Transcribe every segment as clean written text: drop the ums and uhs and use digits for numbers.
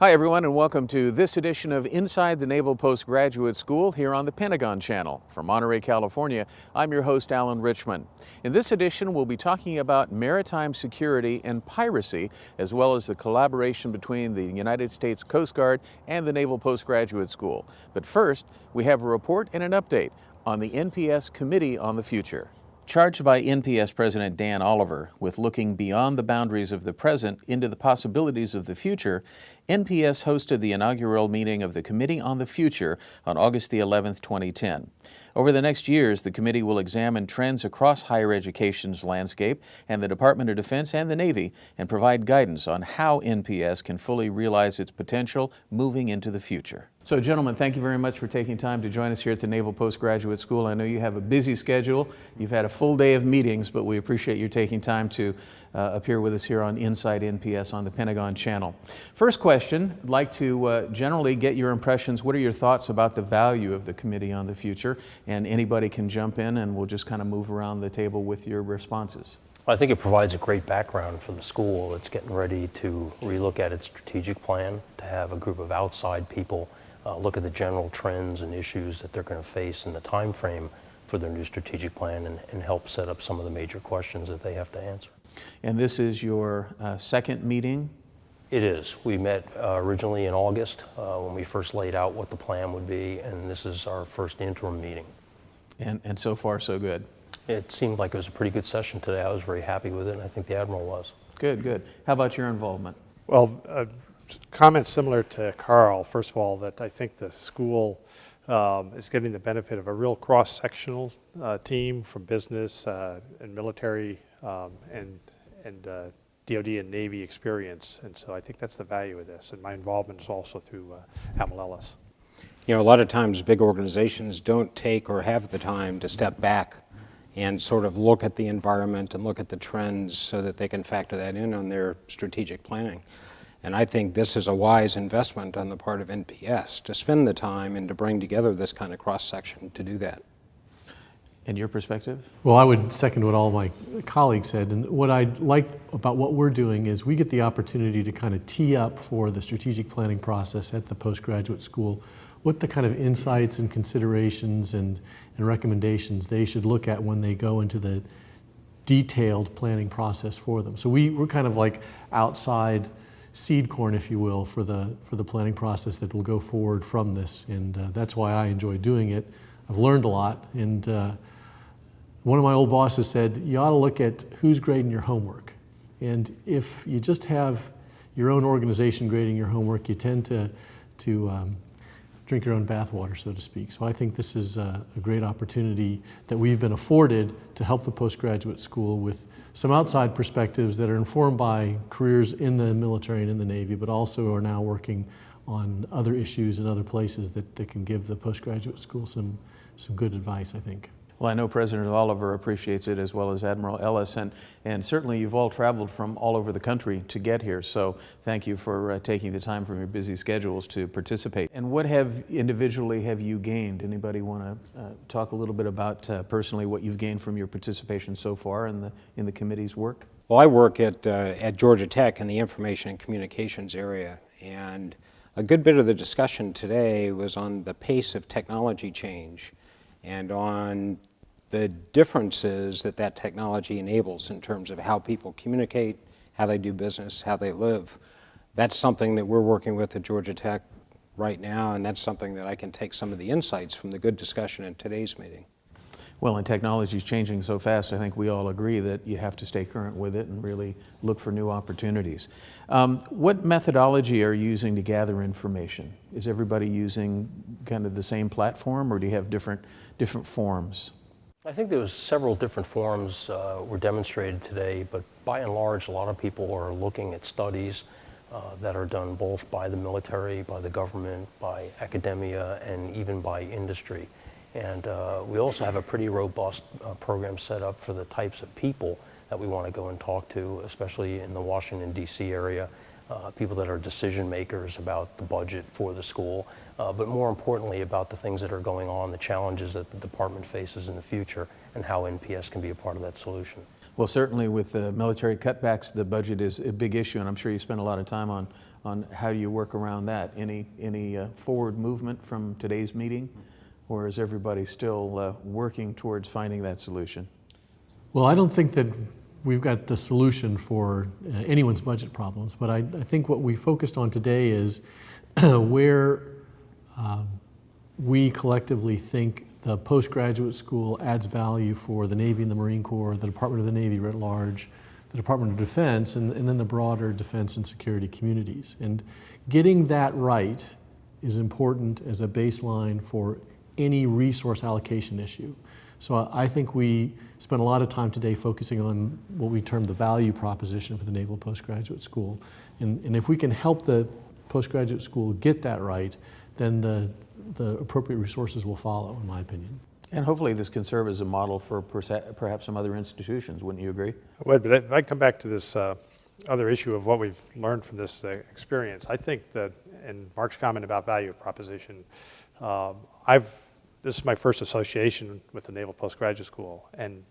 Hi everyone, and welcome to this edition of Inside the Naval Postgraduate School here on the Pentagon Channel. From Monterey, California, I'm your host, Alan Richmond. In this edition, we'll be talking about maritime security and piracy, as well as the collaboration between the United States Coast Guard and the Naval Postgraduate School. But first, we have a report and an update on the NPS Committee on the Future. Charged by NPS President Dan Oliver with looking beyond the boundaries of the present into the possibilities of the future, NPS hosted the inaugural meeting of the Committee on the Future on August the 11th, 2010. Over the next years, the committee will examine trends across higher education's landscape and the Department of Defense and the Navy and provide guidance on how NPS can fully realize its potential moving into the future. So gentlemen, thank you very much for taking time to join us here at the Naval Postgraduate School. I know you have a busy schedule. You've had a full day of meetings, but we appreciate you taking time to appear with us here on Inside NPS on the Pentagon Channel. First question, I'd like to generally get your impressions. What are your thoughts about the value of the Committee on the Future? And anybody can jump in and we'll just kind of move around the table with your responses. I think it provides a great background for the school. It's getting ready to relook at its strategic plan, to have a group of outside people look at the general trends and issues that they're going to face in the time frame for their new strategic plan and help set up some of the major questions that they have to answer. And this is your second meeting? It is. We met originally in August when we first laid out what the plan would be, and this is our first interim meeting. And so far, so good? It seemed like it was a pretty good session today. I was very happy with it, and I think the Admiral was. Good, good. How about your involvement? Well, comments similar to Carl. First of all, that I think the school is getting the benefit of a real cross-sectional team from business and military and DoD and Navy experience, and so I think that's the value of this. And my involvement is also through Admiral Ellis. You know, a lot of times big organizations don't take or have the time to step back and sort of look at the environment and look at the trends so that they can factor that in on their strategic planning. And I think this is a wise investment on the part of NPS to spend the time and to bring together this kind of cross-section to do that. And your perspective? Well, I would second what all my colleagues said. And what I like about what we're doing is we get the opportunity to kind of tee up for the strategic planning process at the postgraduate school what the kind of insights and considerations and recommendations they should look at when they go into the detailed planning process for them. So we're kind of like outside seed corn, if you will, for the planning process that will go forward from this. And that's why I enjoy doing it. I've learned a lot. And one of my old bosses said, you ought to look at who's grading your homework. And if you just have your own organization grading your homework, you tend to drink your own bathwater, so to speak. So I think this is a great opportunity that we've been afforded to help the postgraduate school with some outside perspectives that are informed by careers in the military and in the Navy, but also are now working on other issues in other places that can give the postgraduate school some good advice, I think. Well, I know President Oliver appreciates it, as well as Admiral Ellis, and certainly you've all traveled from all over the country to get here, so thank you for taking the time from your busy schedules to participate. And what individually have you gained? Anybody want to talk a little bit about personally what you've gained from your participation so far in the committee's work? Well, I work at Georgia Tech in the information and communications area, and a good bit of the discussion today was on the pace of technology change and on the differences that technology enables in terms of how people communicate, how they do business, how they live. That's something that we're working with at Georgia Tech right now, and that's something that I can take some of the insights from the good discussion in today's meeting. Well, and technology is changing so fast, I think we all agree that you have to stay current with it and really look for new opportunities. What methodology are you using to gather information? Is everybody using kind of the same platform, or do you have different forms? I think there was several different forms were demonstrated today, but by and large, a lot of people are looking at studies that are done both by the military, by the government, by academia, and even by industry. And we also have a pretty robust program set up for the types of people that we want to go and talk to, especially in the Washington, D.C. area, people that are decision makers about the budget for the school, but more importantly about the things that are going on, the challenges that the department faces in the future, and how NPS can be a part of that solution. Well, certainly with the military cutbacks, the budget is a big issue, and I'm sure you spend a lot of time on how you work around that. Any forward movement from today's meeting, or is everybody still working towards finding that solution? Well, I don't think that we've got the solution for anyone's budget problems, but I think what we focused on today is where we collectively think the postgraduate school adds value for the Navy and the Marine Corps, the Department of the Navy writ large, the Department of Defense, and then the broader defense and security communities. And getting that right is important as a baseline for any resource allocation issue. So I think we spent a lot of time today focusing on what we term the value proposition for the Naval Postgraduate School. And if we can help the postgraduate school get that right, then the appropriate resources will follow, in my opinion. And hopefully this can serve as a model for perhaps some other institutions, wouldn't you agree? But if I come back to this other issue of what we've learned from this experience, I think that, and Mark's comment about value proposition, this is my first association with the Naval Postgraduate School, and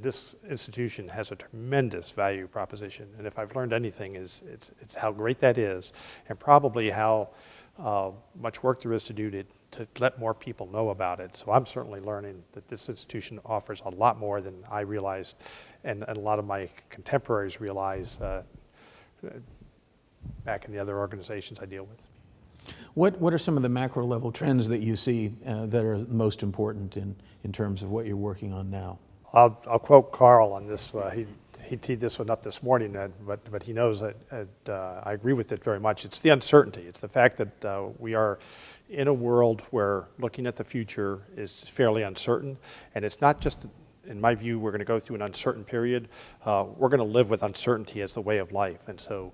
this institution has a tremendous value proposition. And if I've learned anything, it's how great that is, and probably how much work there is to do to let more people know about it. So I'm certainly learning that this institution offers a lot more than I realized, and a lot of my contemporaries realize back in the other organizations I deal with. What are some of the macro level trends that you see that are most important in terms of what you're working on now? I'll quote Carl on this. He teed this one up this morning, but he knows that I agree with it very much. It's the uncertainty. It's the fact that we are in a world where looking at the future is fairly uncertain, and it's not just, in my view, we're going to go through an uncertain period. We're going to live with uncertainty as the way of life, and so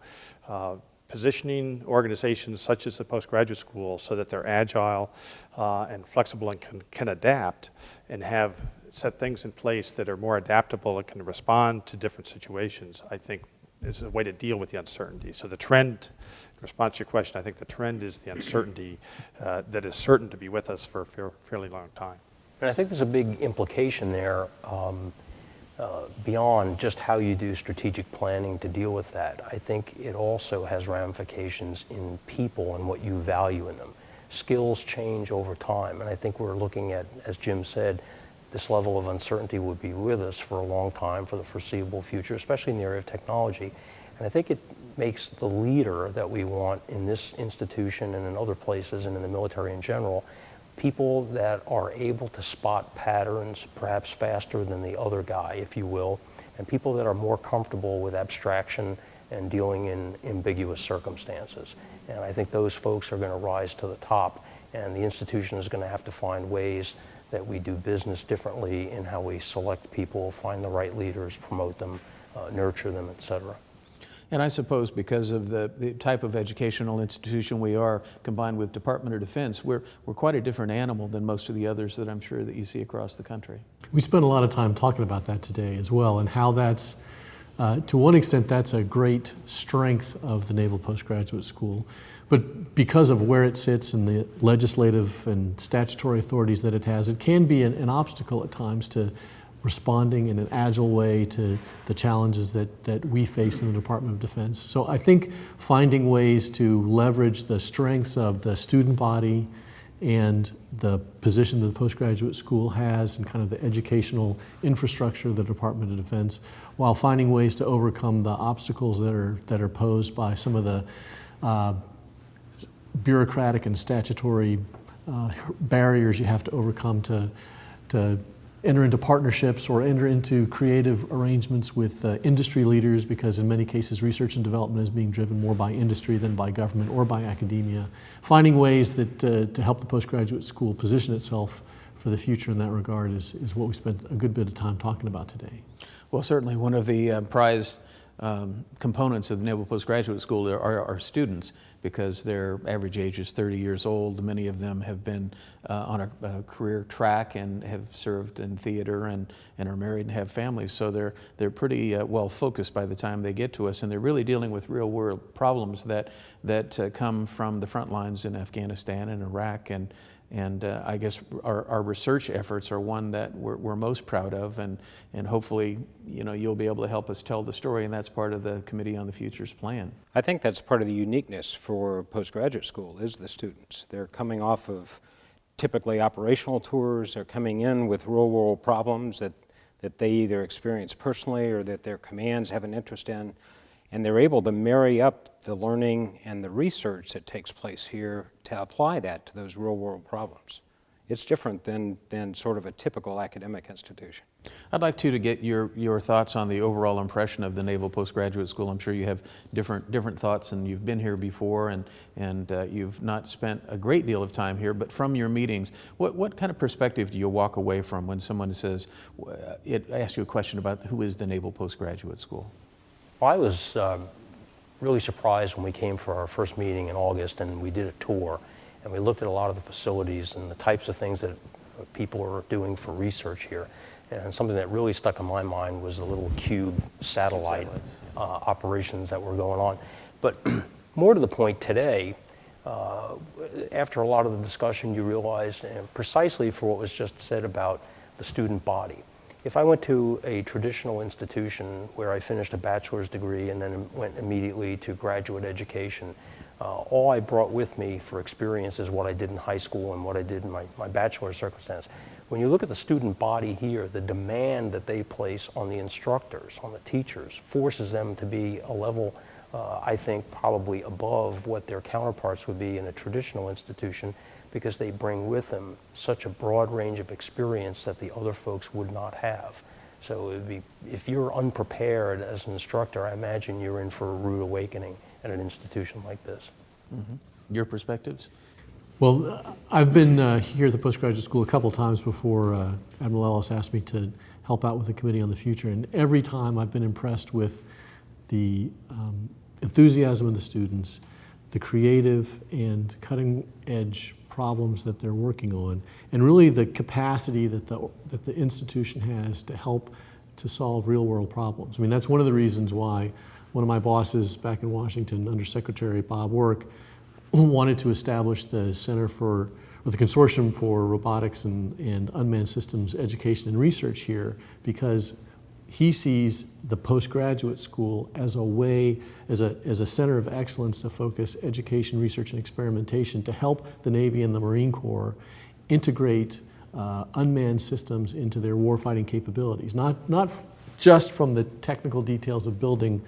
positioning organizations such as the postgraduate school so that they're agile and flexible and can adapt and have set things in place that are more adaptable and can respond to different situations, I think is a way to deal with the uncertainty. So the trend, in response to your question, I think the trend is the uncertainty that is certain to be with us for a fairly long time. And I think there's a big implication there beyond just how you do strategic planning to deal with that. I think it also has ramifications in people and what you value in them. Skills change over time, and I think we're looking at, as Jim said, this level of uncertainty would be with us for a long time, for the foreseeable future, especially in the area of technology. And I think it makes the leader that we want in this institution and in other places and in the military in general, people that are able to spot patterns perhaps faster than the other guy, if you will, and people that are more comfortable with abstraction and dealing in ambiguous circumstances. And I think those folks are going to rise to the top, and the institution is going to have to find ways that we do business differently in how we select people, find the right leaders, promote them, nurture them, et cetera. And I suppose because of the type of educational institution we are, combined with Department of Defense, we're quite a different animal than most of the others that I'm sure that you see across the country. We spent a lot of time talking about that today as well, and how that's, to one extent, that's a great strength of the Naval Postgraduate School. But because of where it sits and the legislative and statutory authorities that it has, it can be an obstacle at times to responding in an agile way to the challenges that we face in the Department of Defense. So I think finding ways to leverage the strengths of the student body and the position that the postgraduate school has and kind of the educational infrastructure of the Department of Defense, while finding ways to overcome the obstacles that are posed by some of the bureaucratic and statutory barriers you have to overcome to enter into partnerships or enter into creative arrangements with industry leaders, because in many cases research and development is being driven more by industry than by government or by academia. Finding ways that to help the postgraduate school position itself for the future in that regard is what we spent a good bit of time talking about today. Well, certainly one of the prized components of the Naval Postgraduate School are students, because their average age is 30 years old. Many of them have been on a career track and have served in theater and are married and have families. So they're pretty well focused by the time they get to us, and they're really dealing with real world problems that come from the front lines in Afghanistan and Iraq and I guess our research efforts are one that we're most proud of, and hopefully, you'll be able to help us tell the story, and that's part of the Committee on the Future's plan. I think that's part of the uniqueness for postgraduate school is the students. They're coming off of typically operational tours. They're coming in with real-world problems that they either experience personally or that their commands have an interest in, and they're able to marry up the learning and the research that takes place here to apply that to those real-world problems. It's different than sort of a typical academic institution. I'd like to get your thoughts on the overall impression of the Naval Postgraduate School. I'm sure you have different thoughts, and you've been here before, and you've not spent a great deal of time here, but from your meetings, what kind of perspective do you walk away from when someone says, asks you a question about who is the Naval Postgraduate School? Well, I was really surprised when we came for our first meeting in August and we did a tour, and we looked at a lot of the facilities and the types of things that people are doing for research here. And something that really stuck in my mind was the little cube satellite operations that were going on. But more to the point today, after a lot of the discussion, you realize, and precisely for what was just said about the student body. If I went to a traditional institution where I finished a bachelor's degree and then went immediately to graduate education, all I brought with me for experience is what I did in high school and what I did in my bachelor's circumstance. When you look at the student body here, the demand that they place on the instructors, on the teachers, forces them to be a level, I think, probably above what their counterparts would be in a traditional institution, because they bring with them such a broad range of experience that the other folks would not have. So it'd be, if you're unprepared as an instructor, I imagine you're in for a rude awakening at an institution like this. Mm-hmm. Your perspectives? Well, I've been here at the Postgraduate School a couple times before Admiral Ellis asked me to help out with the Committee on the Future, and every time I've been impressed with the enthusiasm of the students, the creative and cutting-edge problems that they're working on, and really the capacity that the institution has to help to solve real-world problems. I mean, that's one of the reasons why one of my bosses back in Washington, Undersecretary Bob Work, wanted to establish the Center for, or the Consortium for Robotics and Unmanned Systems Education and Research here, because he sees the postgraduate school as a way, as a center of excellence to focus education, research, and experimentation to help the Navy and the Marine Corps integrate unmanned systems into their warfighting capabilities. Not just from the technical details of building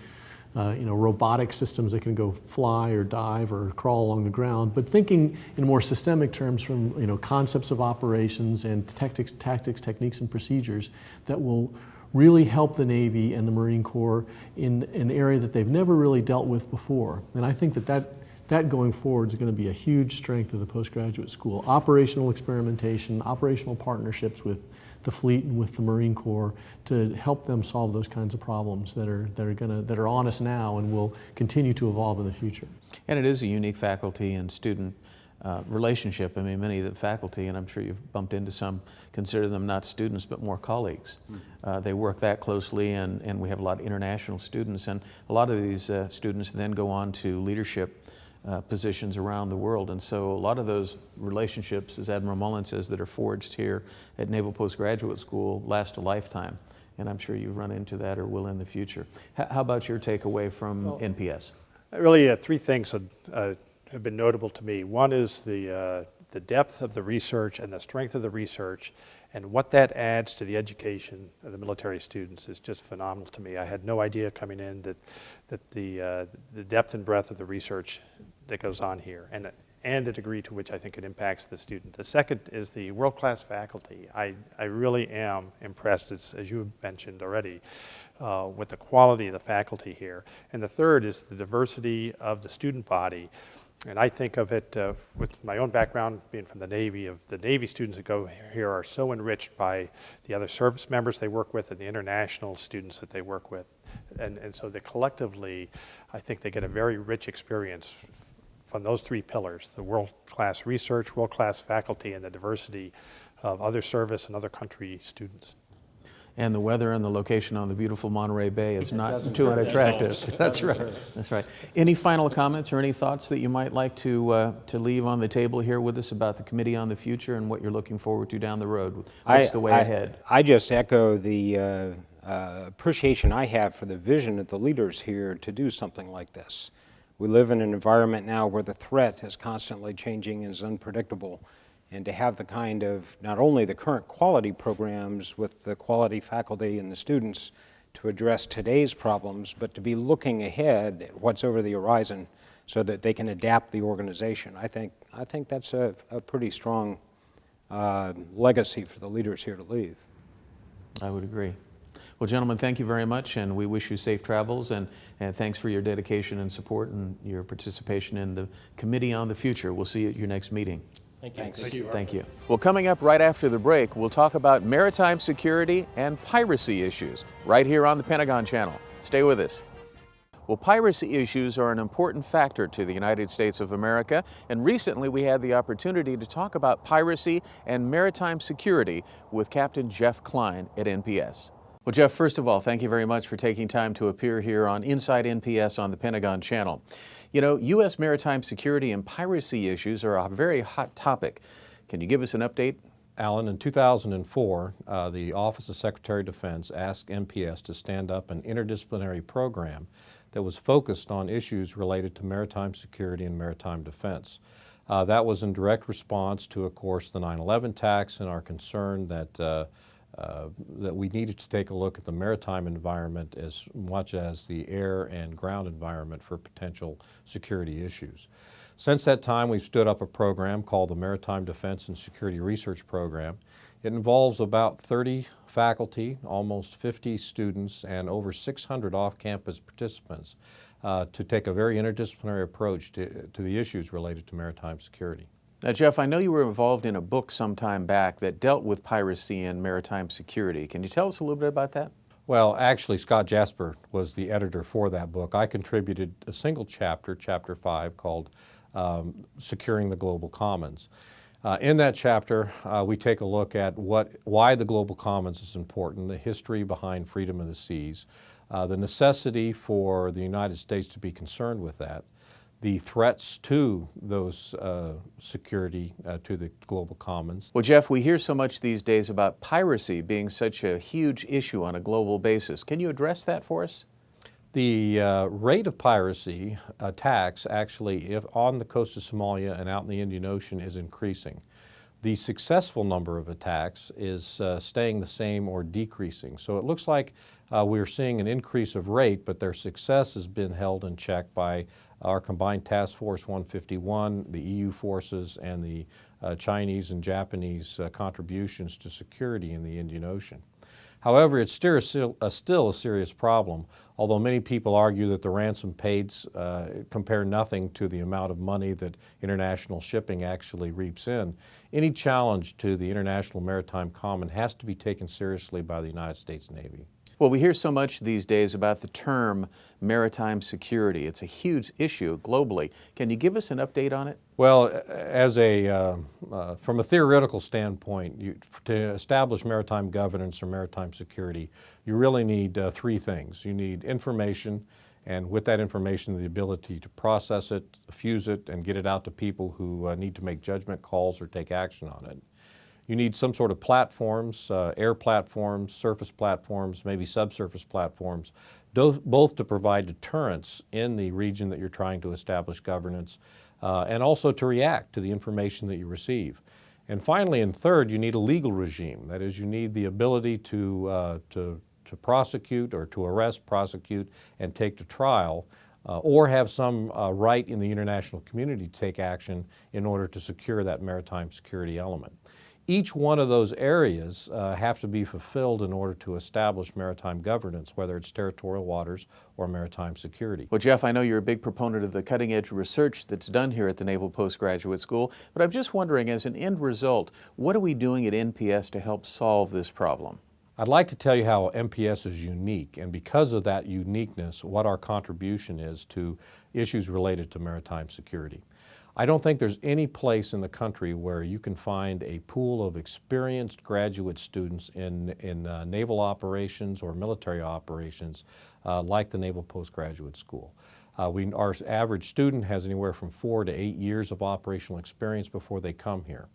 robotic systems that can go fly or dive or crawl along the ground, but thinking in more systemic terms from concepts of operations and tactics, techniques, and procedures that will really help the Navy and the Marine Corps in an area that they've never really dealt with before. And I think that going forward is going to be a huge strength of the postgraduate school. Operational experimentation, operational partnerships with the fleet and with the Marine Corps to help them solve those kinds of problems that are on us now and will continue to evolve in the future. And it is a unique faculty and student relationship. I mean, many of the faculty, and I'm sure you've bumped into some, consider them not students but more colleagues. They work that closely, and we have a lot of international students, and a lot of these students then go on to leadership positions around the world. And so a lot of those relationships, as Admiral Mullen says, that are forged here at Naval Postgraduate School last a lifetime. And I'm sure you've run into that or will in the future. How about your takeaway from NPS? Really, three things have been notable to me. One is the depth of the research and the strength of the research, and what that adds to the education of the military students is just phenomenal to me. I had no idea coming in that the depth and breadth of the research that goes on here, and the degree to which I think it impacts the student. The second is the world-class faculty. I really am impressed, as you mentioned already, with the quality of the faculty here. And the third is the diversity of the student body. And I think of it with my own background, being from the Navy, of the Navy students that go here are so enriched by the other service members they work with and the international students that they work with. And so that collectively, I think they get a very rich experience from those three pillars: the world-class research, world-class faculty, and the diversity of other service and other country students. And the weather and the location on the beautiful Monterey Bay is not too unattractive. That's right. That's right. Any final comments or any thoughts that you might like to leave on the table here with us about the Committee on the Future and what you're looking forward to down the road? What's the way ahead? I just echo the appreciation I have for the vision of the leaders here to do something like this. We live in an environment now where the threat is constantly changing and is unpredictable. And to have the kind of, not only the current quality programs with the quality faculty and the students to address today's problems, but to be looking ahead at what's over the horizon so that they can adapt the organization. I think that's a pretty strong legacy for the leaders here to leave. I would agree. Well, gentlemen, thank you very much, and we wish you safe travels, and thanks for your dedication and support and your participation in the Committee on the Future. We'll see you at your next meeting. Thank you. Thank you. Thank you. Well, coming up right after the break, we'll talk about maritime security and piracy issues right here on the Pentagon Channel. Stay with us. Well, piracy issues are an important factor to the United States of America, and recently we had the opportunity to talk about piracy and maritime security with Captain Jeff Klein at NPS. Well, Jeff, first of all, thank you very much for taking time to appear here on Inside NPS on the Pentagon Channel. You know, U.S. maritime security and piracy issues are a very hot topic. Can you give us an update? Alan, in 2004, the Office of Secretary of Defense asked NPS to stand up an interdisciplinary program that was focused on issues related to maritime security and maritime defense. That was in direct response to, of course, the 9/11 attacks and our concern that we needed to take a look at the maritime environment as much as the air and ground environment for potential security issues. Since that time, we've stood up a program called the Maritime Defense and Security Research Program. It involves about 30 faculty, almost 50 students, and over 600 off-campus participants to take a very interdisciplinary approach to the issues related to maritime security. Now, Jeff, I know you were involved in a book some time back that dealt with piracy and maritime security. Can you tell us a little bit about that? Well, actually, Scott Jasper was the editor for that book. I contributed a single chapter, Chapter 5, called Securing the Global Commons. In that chapter, we take a look at why the global commons is important, the history behind freedom of the seas, the necessity for the United States to be concerned with that, the threats to those security to the global commons. Well, Jeff, we hear so much these days about piracy being such a huge issue on a global basis. Can you address that for us? The rate of piracy attacks actually on the coast of Somalia and out in the Indian Ocean is increasing. The successful number of attacks is staying the same or decreasing. So it looks like we're seeing an increase of rate, but their success has been held in check by our Combined Task Force 151, the EU forces, and the Chinese and Japanese contributions to security in the Indian Ocean. However, it's still a serious problem, although many people argue that the ransom paid compare nothing to the amount of money that international shipping actually reaps in. Any challenge to the international maritime common has to be taken seriously by the United States Navy. Well, we hear so much these days about the term maritime security. It's a huge issue globally. Can you give us an update on it? Well, from a theoretical standpoint, to establish maritime governance or maritime security, you really need three things. You need information, and with that information, the ability to process it, fuse it, and get it out to people who need to make judgment calls or take action on it. You need some sort of platforms, air platforms, surface platforms, maybe subsurface platforms, both to provide deterrence in the region that you're trying to establish governance, and also to react to the information that you receive. And finally, and third, you need a legal regime. That is, you need the ability to prosecute or to arrest, prosecute, and take to trial, or have some right in the international community to take action in order to secure that maritime security element. Each one of those areas have to be fulfilled in order to establish maritime governance, whether it's territorial waters or maritime security. Well, Jeff, I know you're a big proponent of the cutting-edge research that's done here at the Naval Postgraduate School, but I'm just wondering, as an end result, what are we doing at NPS to help solve this problem? I'd like to tell you how NPS is unique, and because of that uniqueness, what our contribution is to issues related to maritime security. I don't think there's any place in the country where you can find a pool of experienced graduate students in naval operations or military operations like the Naval Postgraduate School. Our average student has anywhere from 4 to 8 years of operational experience before they come here.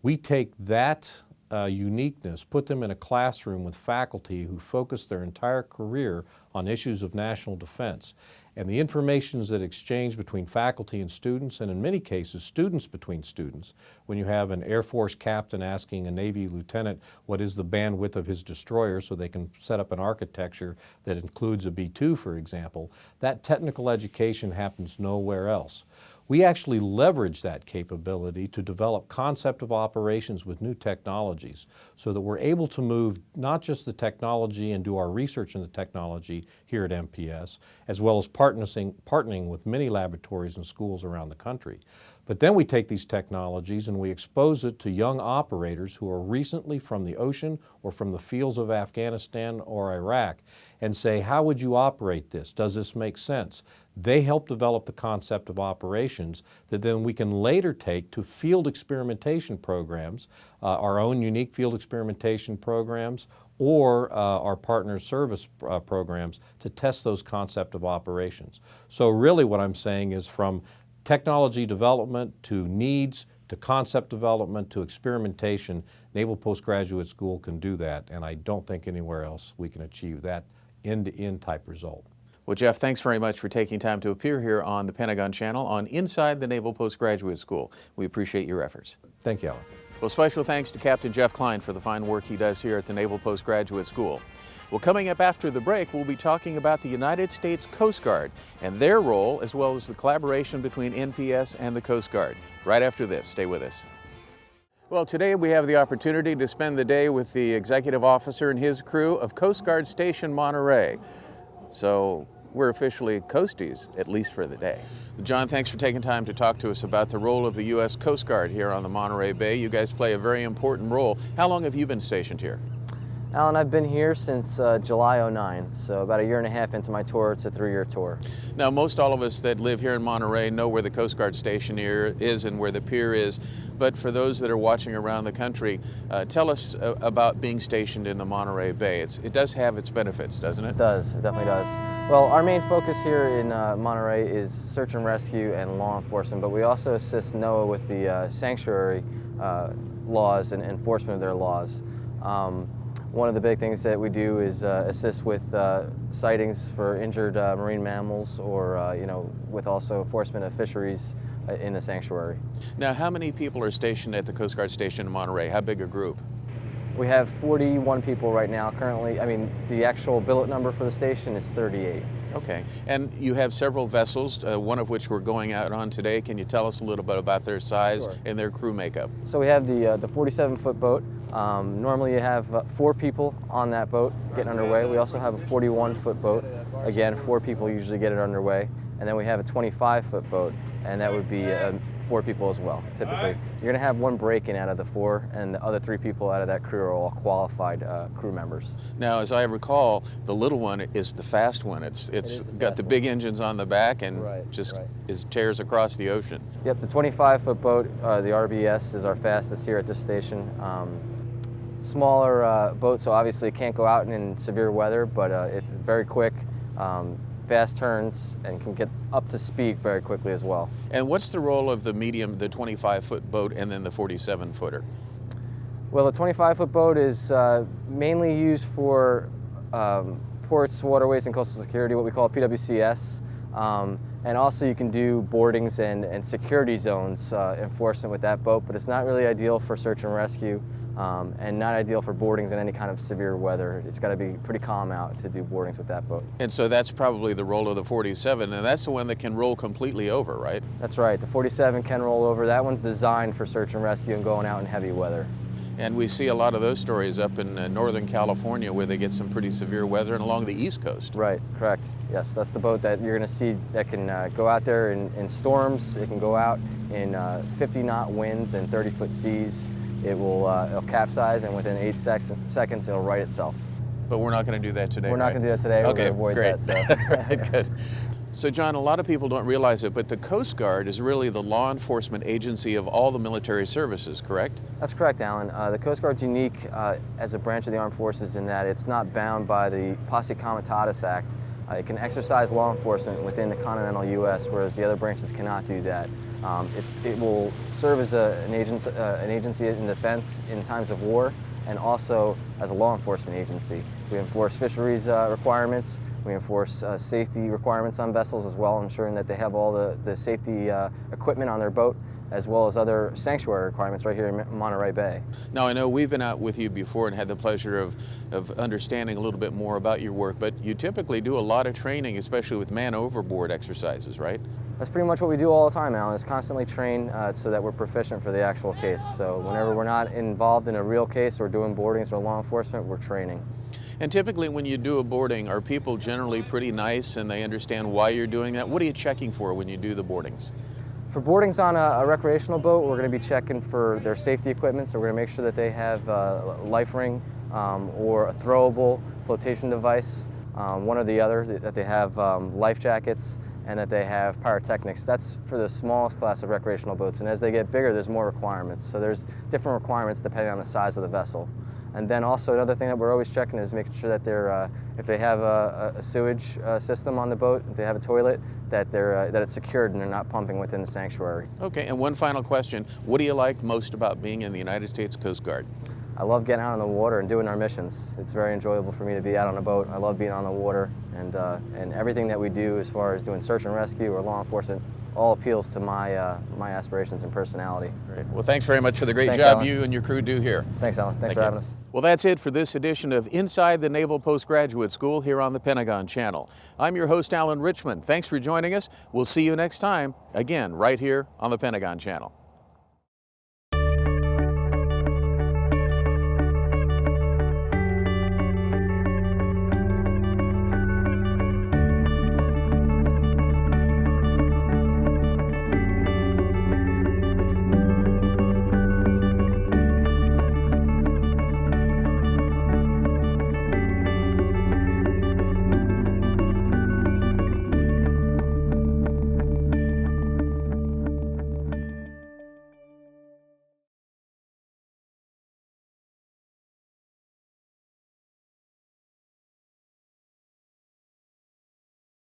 We take that uniqueness, put them in a classroom with faculty who focus their entire career on issues of national defense. And the information that exchange between faculty and students, and in many cases students between students, when you have an Air Force captain asking a Navy lieutenant what is the bandwidth of his destroyer so they can set up an architecture that includes a B-2, for example, that technical education happens nowhere else. We actually leverage that capability to develop concept of operations with new technologies so that we're able to move not just the technology and do our research in the technology here at NPS, as well as partnering with many laboratories and schools around the country. But then we take these technologies and we expose it to young operators who are recently from the ocean or from the fields of Afghanistan or Iraq and say, how would you operate this? Does this make sense? They help develop the concept of operations that then we can later take to field experimentation programs, our own unique field experimentation programs, or our partner service programs to test those concept of operations. So really what I'm saying is from technology development to needs to concept development to experimentation, Naval Postgraduate School can do that, and I don't think anywhere else we can achieve that end-to-end type result. Well, Jeff, thanks very much for taking time to appear here on the Pentagon Channel on Inside the Naval Postgraduate School. We appreciate your efforts. Thank you, Alan. Well, special thanks to Captain Jeff Klein for the fine work he does here at the Naval Postgraduate School. Well, coming up after the break, we'll be talking about the United States Coast Guard and their role, as well as the collaboration between NPS and the Coast Guard. Right after this, stay with us. Well, today we have the opportunity to spend the day with the executive officer and his crew of Coast Guard Station Monterey. So we're officially Coasties, at least for the day. John, thanks for taking time to talk to us about the role of the U.S. Coast Guard here on the Monterey Bay. You guys play a very important role. How long have you been stationed here? Alan, I've been here since July '09, so about a year and a half into my tour. It's a 3-year tour. Now, most all of us that live here in Monterey know where the Coast Guard station here is and where the pier is, but for those that are watching around the country, tell us about being stationed in the Monterey Bay. It does have its benefits, doesn't it? It does, it definitely does. Well, our main focus here in Monterey is search and rescue and law enforcement, but we also assist NOAA with the sanctuary laws and enforcement of their laws. One of the big things that we do is assist with sightings for injured marine mammals, or with also enforcement of fisheries in the sanctuary. Now, how many people are stationed at the Coast Guard station in Monterey? How big a group? We have 41 people right now. Currently, the actual billet number for the station is 38. Okay, and you have several vessels, one of which we're going out on today. Can you tell us a little bit about their size Sure. and their crew makeup? So we have the 47-foot boat. Normally you have 4 people on that boat getting underway. We also have a 41-foot boat. Again, 4 people usually get it underway. And then we have a 25-foot boat, and that would be 4 people as well, typically. You're gonna have 1 break-in out of the 4, and the other 3 people out of that crew are all qualified crew members. Now, as I recall, the little one is the fast one. It's got the big engines on the back and tears across the ocean. Yep, the 25-foot boat, the RBS, is our fastest here at this station. Smaller boat, so obviously it can't go out in severe weather, but it's very quick, fast turns, and can get up to speed very quickly as well. And what's the role of the medium, the 25-foot boat, and then the 47-footer? Well, the 25-foot boat is mainly used for ports, waterways, and coastal security, what we call PWCS. And also you can do boardings and security zones enforcement with that boat, but it's not really ideal for search and rescue. And not ideal for boardings in any kind of severe weather. It's got to be pretty calm out to do boardings with that boat. And so that's probably the role of the 47, and that's the one that can roll completely over, right? That's right. The 47 can roll over. That one's designed for search and rescue and going out in heavy weather. And we see a lot of those stories up in Northern California where they get some pretty severe weather, and along the East Coast. Right, correct. Yes, that's the boat that you're going to see that can go out there in storms. It can go out in 50-knot winds and 30-foot seas. It'll capsize, and within 8 seconds it'll right itself. But we're not going to do that today. We're not right? going to do that today. Okay, we're going to avoid great. that. So. Right, good. So John, a lot of people don't realize it, but the Coast Guard is really the law enforcement agency of all the military services, correct? That's correct, Alan. The Coast Guard's unique as a branch of the armed forces in that it's not bound by the Posse Comitatus Act. It can exercise law enforcement within the continental U.S., whereas the other branches cannot do that. It will serve as an agency in defense in times of war, and also as a law enforcement agency. We enforce fisheries requirements. We enforce safety requirements on vessels as well, ensuring that they have all the safety equipment on their boat, as well as other sanctuary requirements right here in Monterey Bay. Now, I know we've been out with you before and had the pleasure of understanding a little bit more about your work, but you typically do a lot of training, especially with man overboard exercises, right? That's pretty much what we do all the time, Alan, is constantly train so that we're proficient for the actual case. So whenever we're not involved in a real case or doing boardings or law enforcement, we're training. And typically when you do a boarding, are people generally pretty nice and they understand why you're doing that? What are you checking for when you do the boardings? For boardings on a recreational boat, we're going to be checking for their safety equipment, so we're going to make sure that they have a life ring or a throwable flotation device, one or the other, that they have life jackets, and that they have pyrotechnics. That's for the smallest class of recreational boats, and as they get bigger, there's more requirements. So there's different requirements depending on the size of the vessel. And then also another thing that we're always checking is making sure that they're, if they have a sewage system on the boat, if they have a toilet, that it's secured and they're not pumping within the sanctuary. Okay, and one final question. What do you like most about being in the United States Coast Guard? I love getting out on the water and doing our missions. It's very enjoyable for me to be out on a boat. I love being on the water, and everything that we do as far as doing search and rescue or law enforcement all appeals to my my aspirations and personality. Great. Well, thanks very much for the great Thanks, job Alan. you and your crew do here. Thanks, Alan. Thanks Thank for you. having us. Well, that's it for this edition of Inside the Naval Postgraduate School here on the Pentagon Channel. I'm your host, Alan Richmond. Thanks for joining us. We'll see you next time, again, right here on the Pentagon Channel.